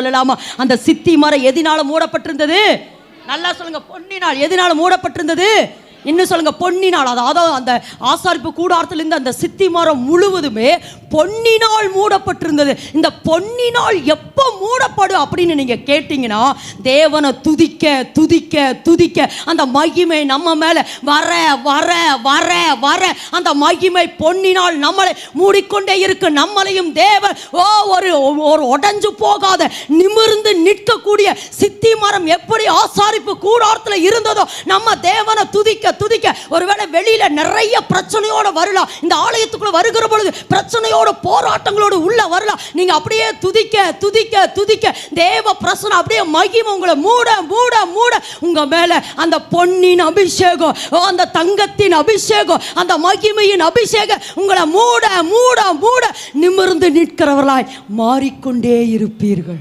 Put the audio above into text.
சொல்லலாமா? அந்த சித்தி மரம் எதினால மூடப்பட்டிருந்தது? நல்லா சொல்லுங்க. பொன்னினால். எதினால மூடப்பட்டிருந்தது? இன்னும் சொல்லுங்க. பொன்னினால். அதாவது அந்த ஆசாரிப்பு கூடாரத்திலிருந்து அந்த சித்தி மரம் முழுவதுமே பொன்னினால் மூடப்பட்டிருந்தது. இந்த பொன்னினால் எப்போ மூடப்படும் அப்படின்னு நீங்க கேட்டீங்கன்னா, தேவனை துதிக்க துதிக்க துதிக்க அந்த மகிமை நம்ம மேல வர வர வர வர அந்த மகிமை பொன்னினால் நம்மளை மூடிக்கொண்டே இருக்கு. நம்மளையும் தேவன் ஒரு உடைஞ்சு போகாத நிமிர்ந்து நிற்கக்கூடிய சித்தி மரம் எப்படி ஆசாரிப்பு கூடாரத்தில் இருந்ததோ, நம்ம தேவனை துதிக்க துதிக்க ஒருவேளை வெளியில நிறைய பிரச்சனையோட வரலாம், இந்த ஆலயத்துக்குள்ள வருகிற பொழுது பிரச்சனையோட போராட்டங்களோடு உள்ள வரலாம். நீங்க அப்படியே துதிக்க துதிக்க துதிக்க தேவ பிரசன்னம் அப்படியே மகிமை உங்களை மூட மூட மூட உங்க மேல அந்த பொன்னின் அபிஷேகம், அந்த தங்கத்தின் அபிஷேகம், அந்த மகிமையின் அபிஷேகம் உங்களை மூட மூட மூட நிமிர்ந்து நிற்கிறவர்களாய் மாறிக்கொண்டே இருப்பீர்கள்.